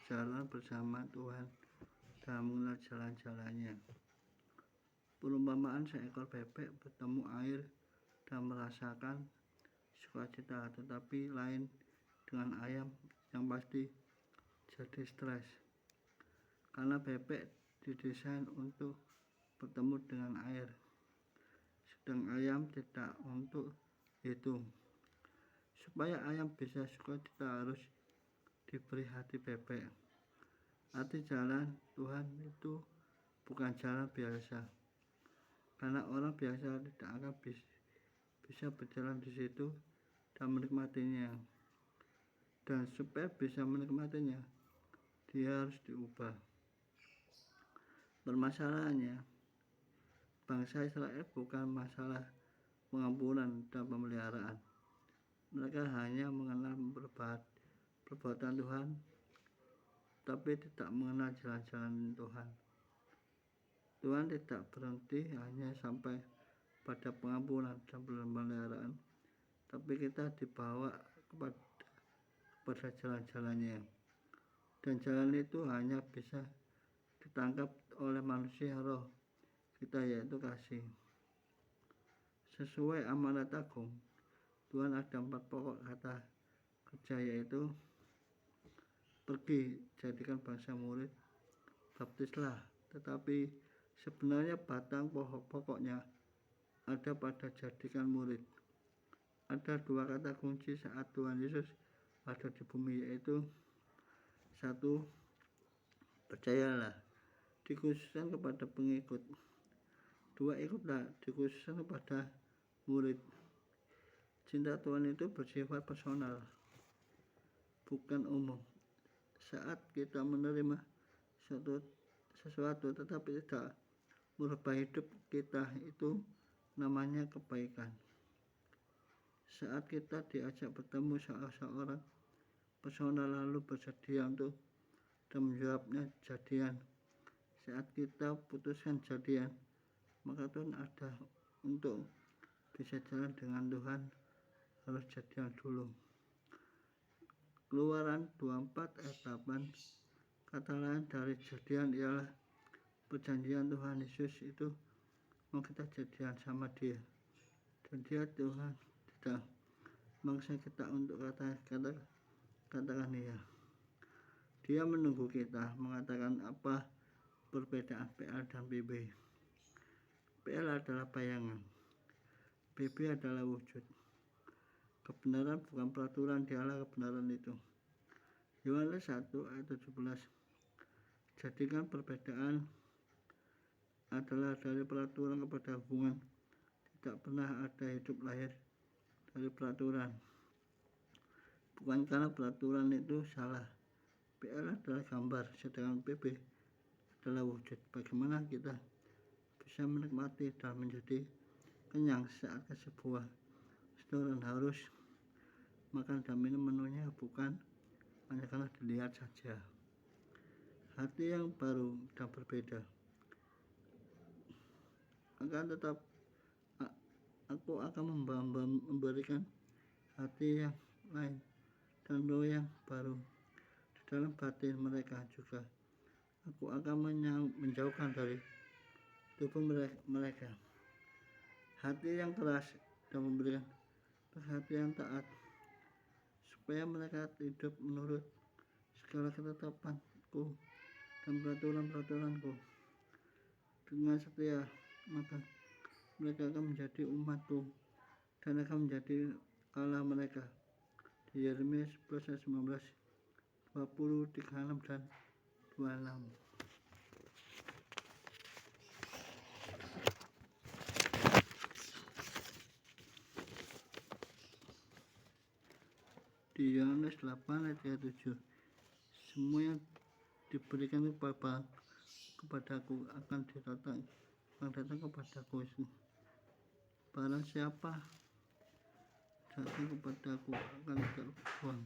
berjalan bersama Tuhan dalam mengenal jalan-jalannya. Perumpamaan seekor bebek bertemu air dan merasakan sukacita, tetapi lain dengan ayam yang pasti jadi stres. Karena bebek didesain untuk bertemu dengan air, sedang ayam tidak untuk itu. Supaya ayam bisa sukacita harus diberi hati bebek. Arti jalan Tuhan itu bukan jalan biasa, karena orang biasa tidak akan bisa berjalan di situ dan menikmatinya. Dan supaya bisa menikmatinya, dia harus diubah. Permasalahannya, bangsa Israel bukan masalah pengampunan dan pemeliharaan. Mereka hanya mengenal perbuatan Tuhan, tapi tidak mengenal jalan-jalan Tuhan. Tuhan tidak berhenti hanya sampai pada pengampunan dan pemeliharaan, tapi kita dibawa kepada jalan-jalannya. Dan jalan itu hanya bisa ditangkap oleh manusia roh kita, yaitu kasih. Sesuai amanat agung, Tuhan ada 4 pokok kata kerja, yaitu pergi, jadikan bangsa murid, baptislah. Tetapi sebenarnya batang pokoknya ada pada jadikan murid. Ada 2 kata kunci saat Tuhan Yesus ada di bumi, yaitu 1. Percayalah, dikhususkan kepada pengikut. 2. Ikutlah, dikhususkan kepada murid. Cinta Tuhan itu bersifat personal, bukan umum. Saat kita menerima sesuatu tetapi tidak merubah hidup kita, itu namanya kebaikan. Saat kita diajak bertemu seorang personal lalu bersedia untuk dan menjawabnya jadian. Saat kita putuskan jadian, maka Tuhan ada untuk bisa jalan dengan Tuhan harus jadian dulu. Keluaran 24 ayat 8, kata lain dari jadian ialah perjanjian. Tuhan Yesus itu mau kita jadian sama dia, dan dia Tuhan tidak memaksa kita untuk katakan iya. Dia menunggu kita mengatakan apa perbedaan PL dan BB. PL adalah bayangan, BB adalah wujud. Kebenaran bukan peraturan, dialah kebenaran itu. Yohanes 1 ayat 17. Jadikan perbedaan adalah dari peraturan kepada hubungan. Tidak pernah ada hidup lahir dari peraturan. Bukan karena peraturan itu salah. PL adalah gambar, sedangkan BB adalah wujud. Bagaimana kita bisa menikmati dan menjadi kenyang saat ke sebuah restoran harus makan dan minum menunya bukan hanya karena dilihat saja. Hati yang baru dan berbeda. Akan tetap aku akan memberikan hati yang lain dan roh yang baru di dalam batin mereka juga. Aku akan menjauhkan dari tubuh mereka hati yang keras dan memberikan hati yang taat, supaya mereka hidup menurut segala ketetapanku dan peraturan-peraturanku dengan setia. Maka mereka akan menjadi umatku dan akan menjadi Allah mereka. Di Yeremia 11 ayat 19, 20, 36 dan 26. Di Yohanes 8 ayat 7, semua yang diberikan kepadaku akan datang kepadaku. Barang siapa datang kepadaku akan tidak buang.